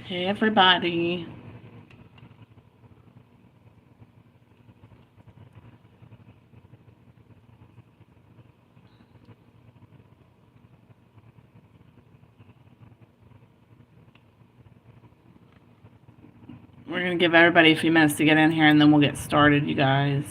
Hey everybody. We're going to give everybody a few minutes to get in here and then we'll get started, you guys.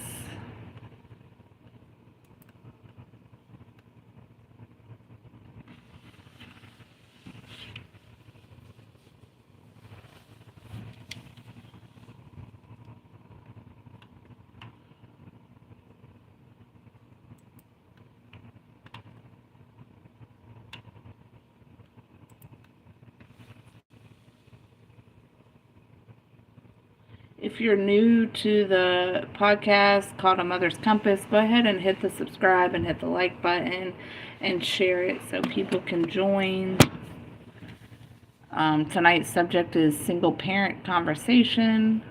If you're new to the podcast called A Mother's Compass, go ahead and hit the subscribe and hit the like button and share it so people can join. Tonight's subject is single parent conversation.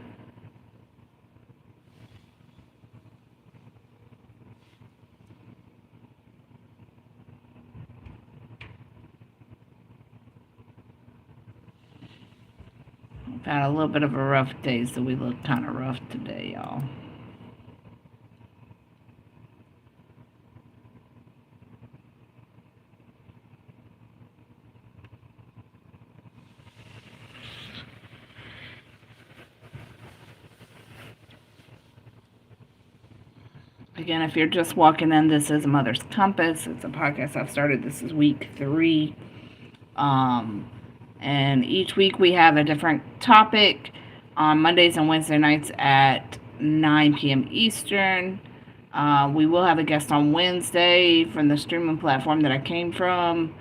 We've had a little bit of a rough day, so we look kind of rough today, y'all. Again, if you're just walking in, this is A Mother's Compass. It's a podcast I've started. This is week 3. And each week we have a different topic on Mondays and Wednesday nights at 9 p.m. Eastern. We will have a guest on Wednesday from the streaming platform that I came from.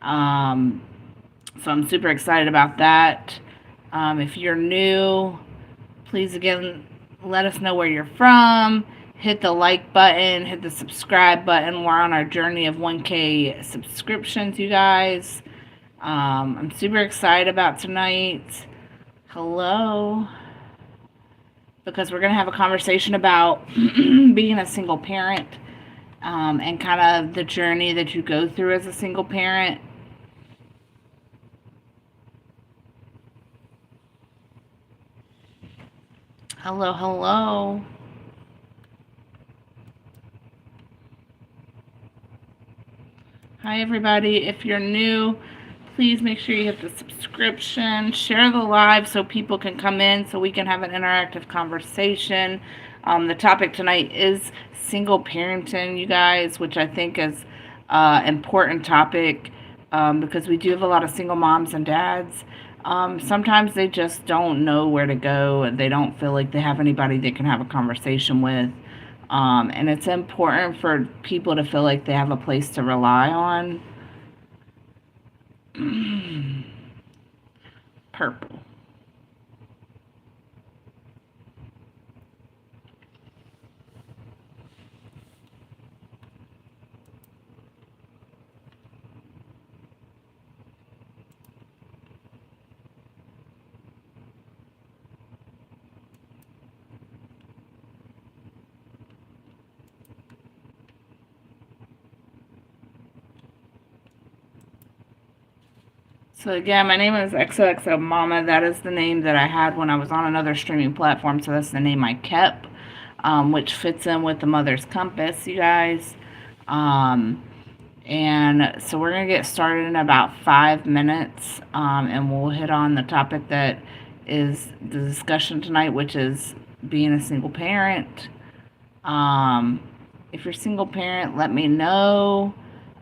So I'm super excited about that. If you're new, please again let us know where you're from. Hit the like button, hit the subscribe button. We're on our journey of 1K subscriptions, you guys. I'm super excited about tonight. Hello. Because we're going to have a conversation about being a single parent and kind of the journey that you go through as a single parent. Hello, hello. Hi, everybody. If you're new, please make sure you hit the subscription, share the live so people can come in so we can have an interactive conversation. The topic tonight is single parenting, you guys, which I think is an important topic because we do have a lot of single moms and dads. Sometimes they just don't know where to go and they don't feel like they have anybody they can have a conversation with. And it's important for people to feel like they have a place to rely on. Purple. So again, my name is XOXO Mama. That is the name that I had when I was on another streaming platform. So that's the name I kept, which fits in with the Mother's Compass, you guys. And so we're going to get started in about 5 minutes, and we'll hit on the topic that is the discussion tonight, which is being a single parent. If you're a single parent, let me know.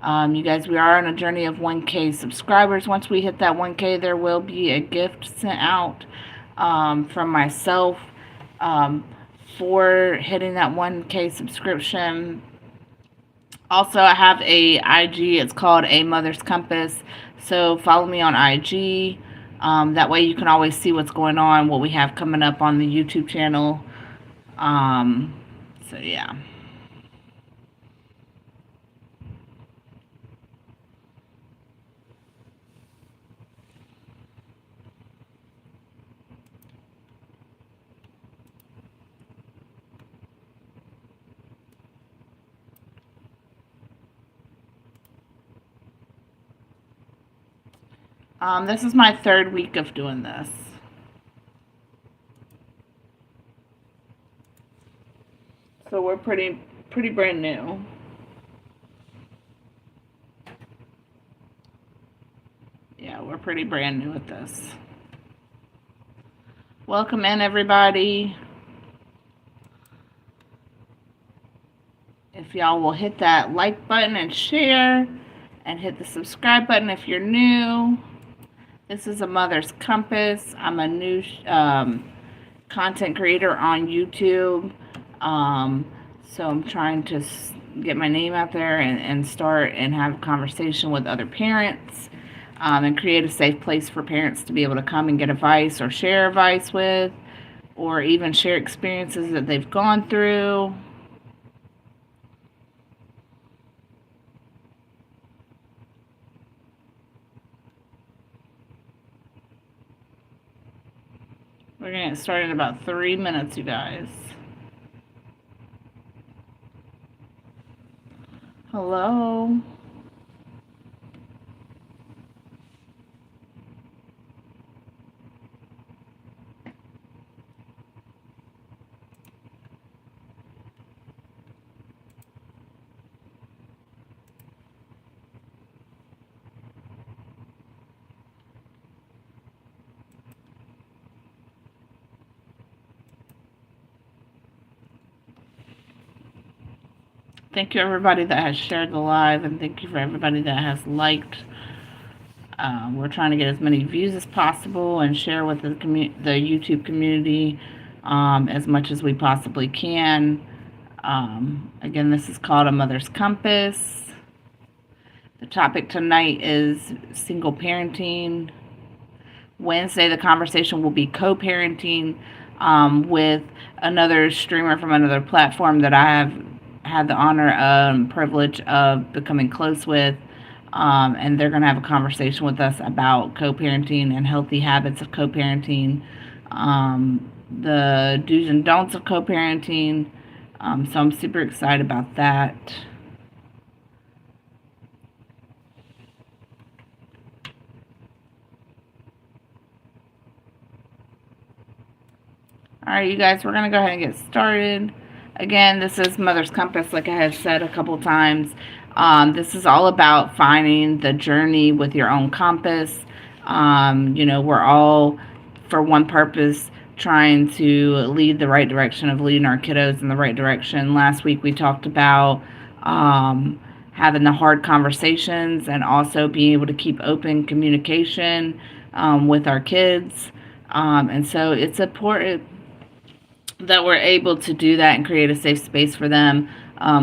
You guys, we are on a journey of 1K subscribers. Once we hit that 1K, there will be a gift sent out from myself for hitting that 1K subscription. Also, I have a IG. It's called A Mother's Compass. So follow me on IG. That way you can always see what's going on, what we have coming up on the YouTube channel. So yeah. This is my third week of doing this. So we're pretty brand new. Yeah, we're pretty brand new at this. Welcome in, everybody. If y'all will hit that like button and share, and hit the subscribe button if you're new. This is A Mother's Compass. I'm a new content creator on YouTube. So I'm trying to get my name out there and start and have a conversation with other parents, and create a safe place for parents to be able to come and get advice or share advice with, or even share experiences that they've gone through. We're going to get started in about 3 minutes, you guys. Hello. Thank you, everybody that has shared the live, and thank you for everybody that has liked. We're trying to get as many views as possible and share with the YouTube community as much as we possibly can. Again, this is called A Mother's Compass. The topic tonight is single parenting. Wednesday, the conversation will be co-parenting with another streamer from another platform that I have had the honor and privilege of becoming close with. And they're going to have a conversation with us about co-parenting and healthy habits of co-parenting, the do's and don'ts of co-parenting. So I'm super excited about that. All right, you guys, we're going to go ahead and get started. Again, this is Mother's Compass, like I have said a couple times. This is all about finding the journey with your own compass. We're all, for one purpose, trying to lead the right direction of leading our kiddos in the right direction. Last week we talked about having the hard conversations and also being able to keep open communication with our kids. And so it's important that we're able to do that and create a safe space for them,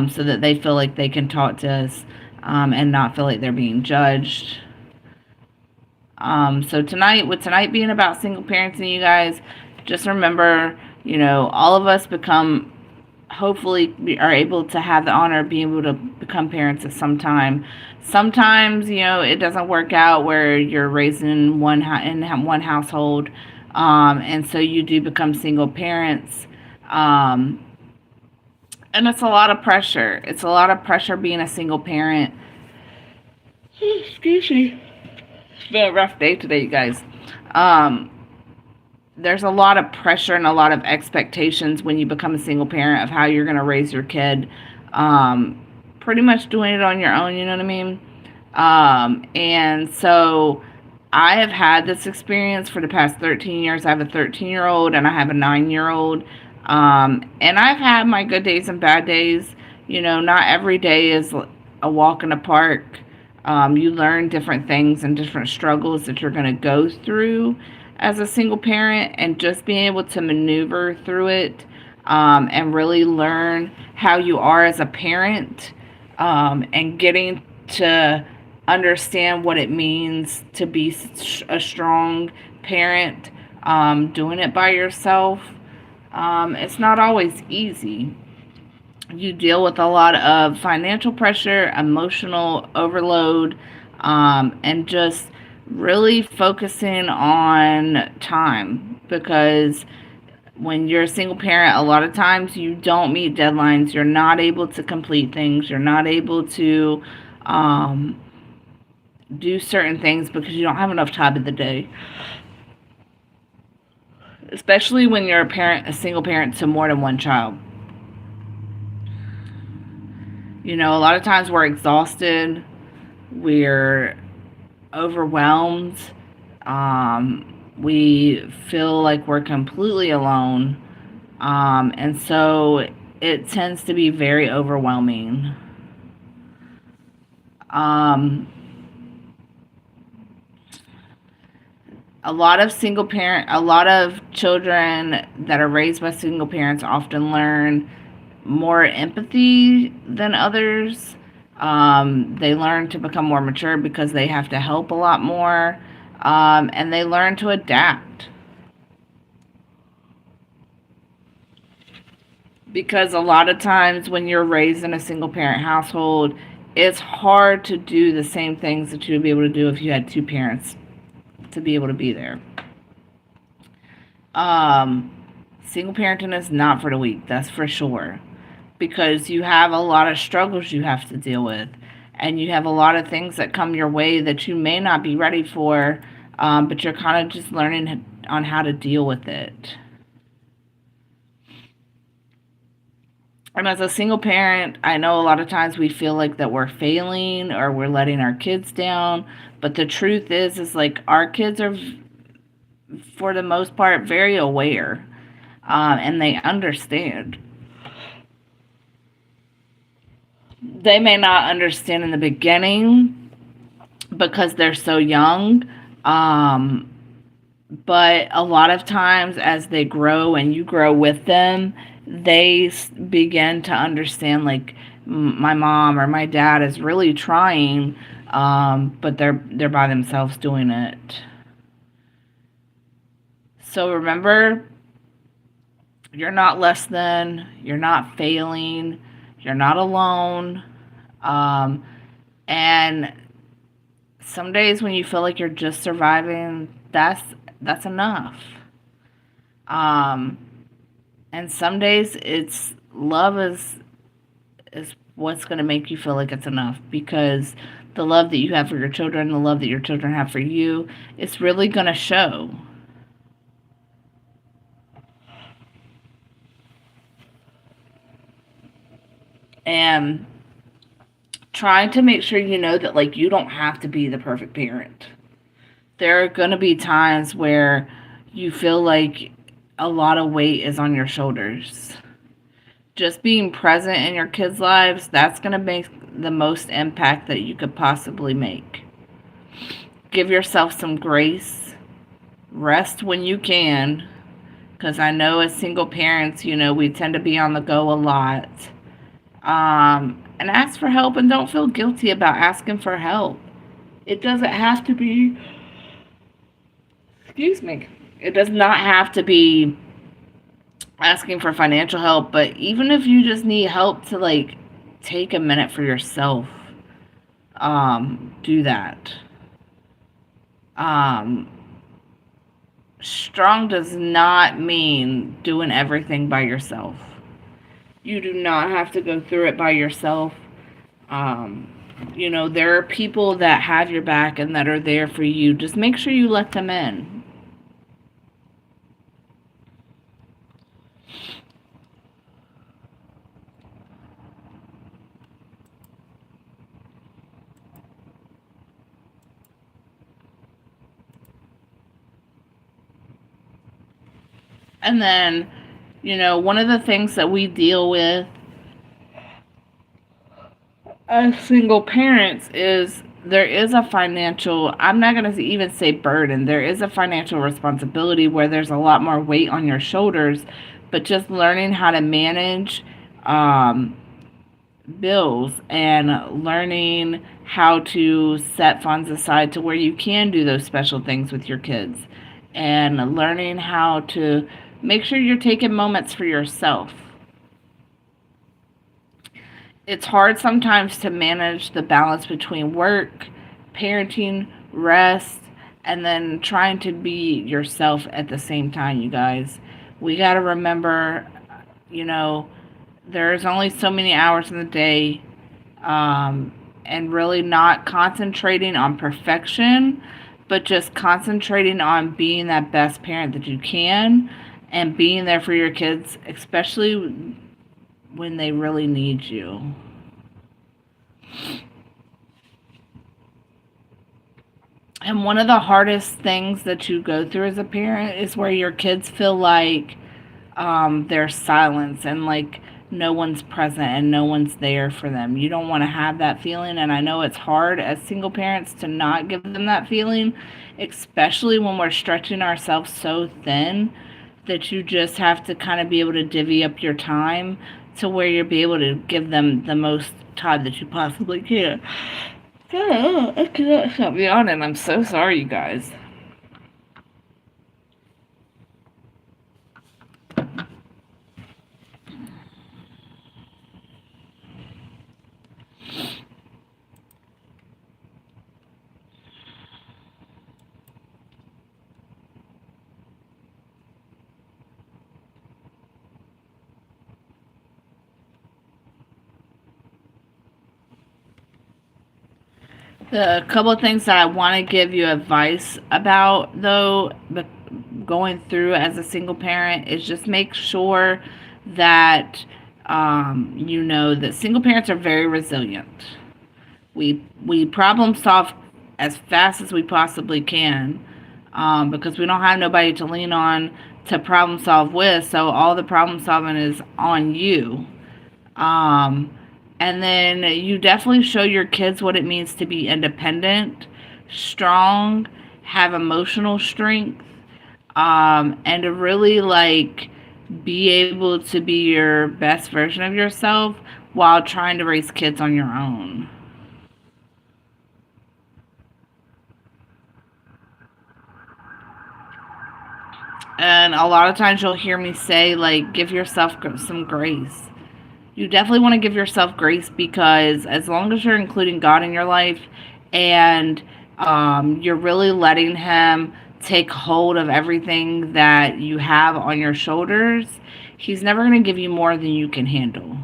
so that they feel like they can talk to us and not feel like they're being judged. So tonight being about single parenting, you guys, just remember, all of us hopefully are able to have the honor of being able to become parents at some time. Sometimes, it doesn't work out where you're raising in one household. And so you do become single parents. And it's a lot of pressure. It's a lot of pressure being a single parent. Excuse me. It's been a rough day today, you guys. There's a lot of pressure and a lot of expectations when you become a single parent of how you're going to raise your kid. Pretty much doing it on your own, you know what I mean? And so I have had this experience for the past 13 years. I have a 13-year-old and I have a 9-year-old. And I've had my good days and bad days. Not every day is a walk in the park. You learn different things and different struggles that you're going to go through as a single parent, and just being able to maneuver through it and really learn how you are as a parent, and getting to understand what it means to be a strong parent, doing it by yourself. It's not always easy. You deal with a lot of financial pressure, emotional overload, and just really focusing on time, because when you're a single parent, a lot of times you don't meet deadlines. You're not able to complete things. You're not able to do certain things because you don't have enough time in the day. Especially when you're a single parent to more than one child. A lot of times we're exhausted, we're overwhelmed, we feel like we're completely alone, and so it tends to be very overwhelming. Um, a lot of children that are raised by single parents often learn more empathy than others. They learn to become more mature because they have to help a lot more, and they learn to adapt. Because a lot of times when you're raised in a single parent household, it's hard to do the same things that you would be able to do if you had two parents to be able to be there. Um, Single parenting is not for the weak, that's for sure. Because you have a lot of struggles you have to deal with, and you have a lot of things that come your way that you may not be ready for, but you're kind of just learning on how to deal with it. And as a single parent, I know a lot of times we feel like that we're failing or we're letting our kids down, but the truth is like our kids are, for the most part, very aware, and they understand. They may not understand in the beginning because they're so young, um, but a lot of times as they grow and you grow with them, they begin to understand, like, my mom or my dad is really trying, but they're by themselves doing it. So remember, you're not less than, you're not failing, you're not alone. Um, and some days when you feel like you're just surviving, that's enough. Um, and some days it's love is what's going to make you feel like it's enough, because the love that you have for your children, the love that your children have for you, it's really going to show. And trying to make sure you know that, like, you don't have to be the perfect parent. There are going to be times where you feel like a lot of weight is on your shoulders. Just being present in your kids' lives, that's going to make the most impact that you could possibly make. Give yourself some grace. Rest when you can. Because I know as single parents, we tend to be on the go a lot. And ask for help, and don't feel guilty about asking for help. It doesn't have to be, excuse me, it does not have to be asking for financial help, but even if you just need help to, like, take a minute for yourself, do that. Um, Strong does not mean doing everything by yourself. You do not have to go through it by yourself. There are people that have your back and that are there for you. Just make sure you let them in. And then, one of the things that we deal with as single parents is there is a financial, I'm not going to even say burden, there is a financial responsibility where there's a lot more weight on your shoulders, but just learning how to manage bills and learning how to set funds aside to where you can do those special things with your kids, and learning how to make sure you're taking moments for yourself. It's hard sometimes to manage the balance between work, parenting, rest, and then trying to be yourself at the same time, you guys. We got to remember, you know, there's only so many hours in the day. Um, and really not concentrating on perfection, but just concentrating on being that best parent that you can and being there for your kids, especially when they really need you. And one of the hardest things that you go through as a parent is where your kids feel like there's silence and like no one's present and no one's there for them. You don't want to have that feeling. And I know it's hard as single parents to not give them that feeling, especially when we're stretching ourselves so thin that you just have to kind of be able to divvy up your time to where you'll be able to give them the most time that you possibly can. I cannot stop yawning. I'm so sorry, you guys. The couple of things that I want to give you advice about, though, going through as a single parent is just make sure that you know that single parents are very resilient. We problem solve as fast as we possibly can because we don't have nobody to lean on to problem solve with. So all the problem solving is on you. Um, and then you definitely show your kids what it means to be independent, strong, have emotional strength, and to really like be able to be your best version of yourself while trying to raise kids on your own. And a lot of times you'll hear me say, like, give yourself some grace. You definitely want to give yourself grace because as long as you're including God in your life and you're really letting Him take hold of everything that you have on your shoulders, He's never going to give you more than you can handle.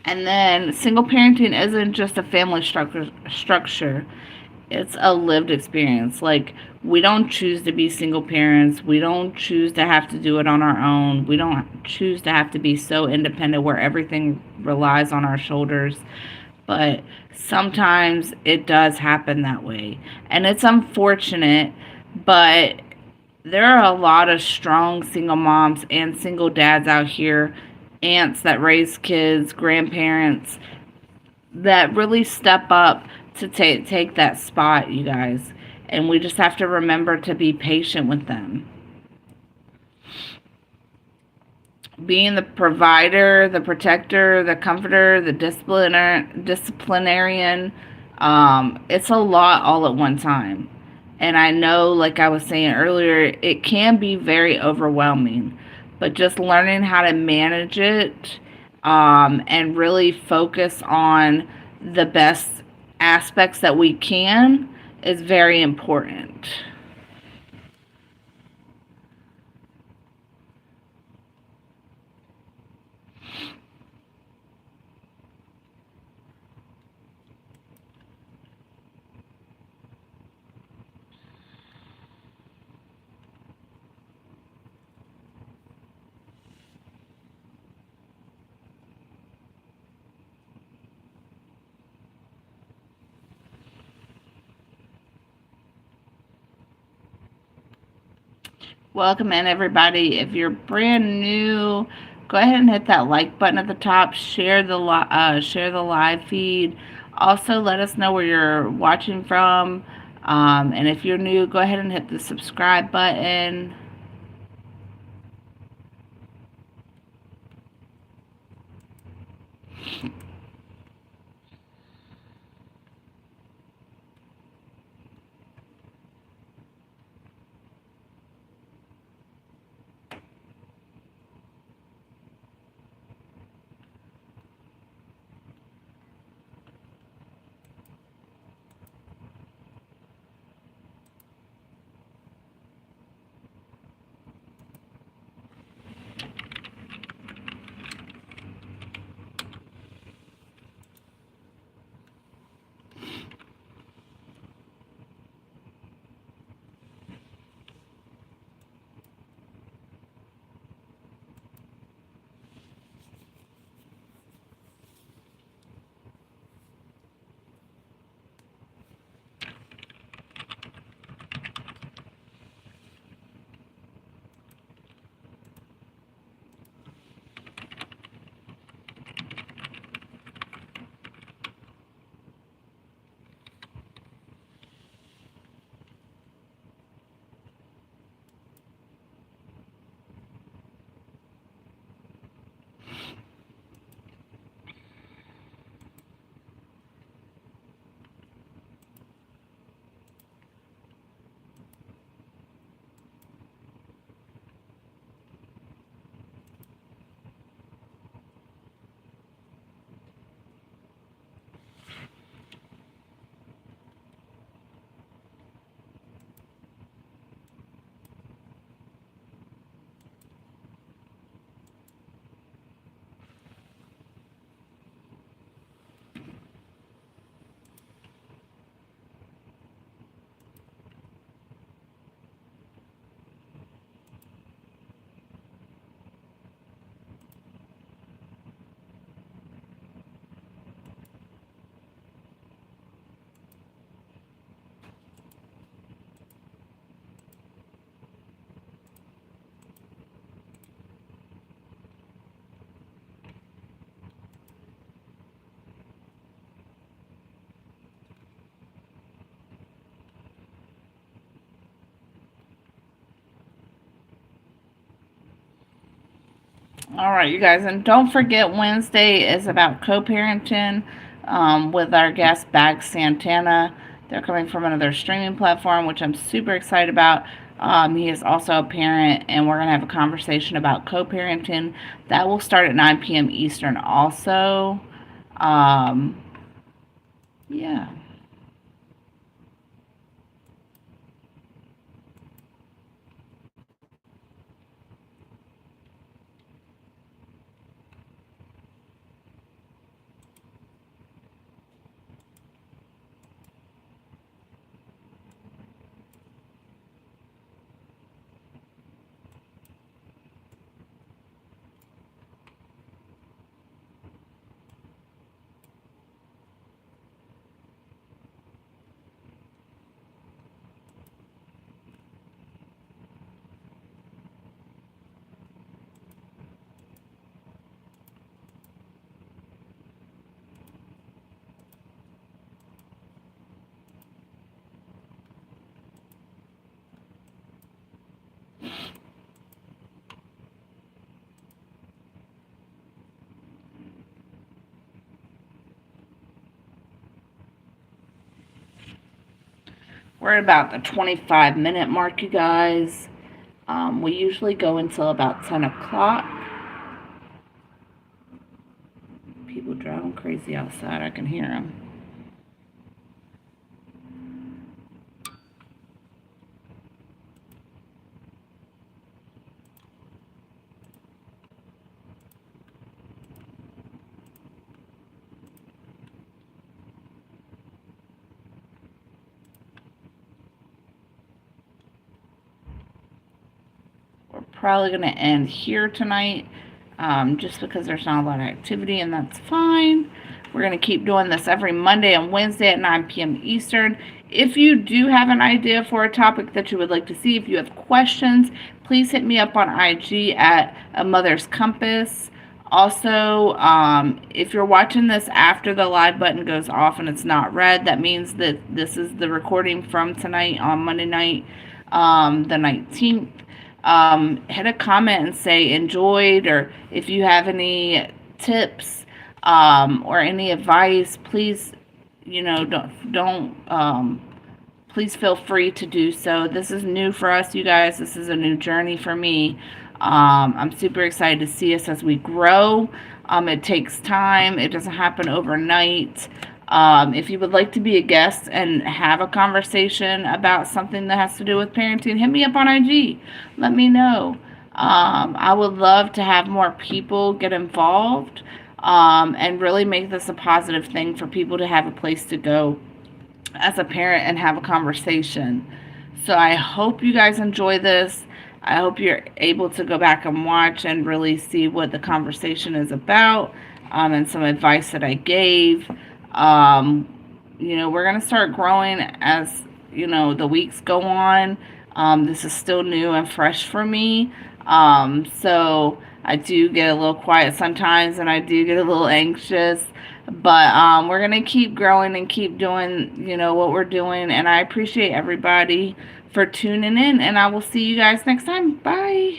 And then single parenting isn't just a family structure. It's a lived experience. Like, we don't choose to be single parents. We don't choose to have to do it on our own. We don't choose to have to be so independent where everything relies on our shoulders. But sometimes it does happen that way. And it's unfortunate, but there are a lot of strong single moms and single dads out here, aunts that raise kids, grandparents that really step up to take that spot, you guys. And we just have to remember to be patient with them. Being the provider, the protector, the comforter, the disciplinarian, it's a lot all at one time. And I know, like I was saying earlier, it can be very overwhelming. But just learning how to manage it and really focus on the best aspects that we can is very important. Welcome in, everybody. If you're brand new, go ahead and hit that like button at the top. Share the live feed. Also, let us know where you're watching from. And if you're new, go ahead and hit the subscribe button. All right, you guys, and don't forget Wednesday is about co-parenting with our guest Bag Santana. They're coming from another streaming platform, which I'm super excited about. He is also a parent, and we're gonna have a conversation about co-parenting. That will start at 9 p.m. Eastern. Also, um, yeah. We're at about the 25-minute mark, you guys. We usually go until about 10 o'clock. People driving crazy outside. I can hear them. We're probably going to end here tonight just because there's not a lot of activity, and that's fine. We're going to keep doing this every Monday and Wednesday at 9 p.m. Eastern. If you do have an idea for a topic that you would like to see, if you have questions, please hit me up on IG at A Mother's Compass. Also, if you're watching this after the live button goes off and it's not red, that means that this is the recording from tonight on Monday night, the 19th. Hit a comment and say enjoyed, or if you have any tips or any advice, please, don't please feel free to do so. This is new for us, you guys. This is a new journey for me. I'm super excited to see us as we grow. It takes time. It doesn't happen overnight. If you would like to be a guest and have a conversation about something that has to do with parenting, hit me up on IG. Let me know. I would love to have more people get involved and really make this a positive thing for people to have a place to go as a parent and have a conversation. So I hope you guys enjoy this. I hope you're able to go back and watch and really see what the conversation is about and some advice that I gave. We're going to start growing as, the weeks go on. This is still new and fresh for me. So I do get a little quiet sometimes and I do get a little anxious. But we're going to keep growing and keep doing, what we're doing. And I appreciate everybody for tuning in. And I will see you guys next time. Bye.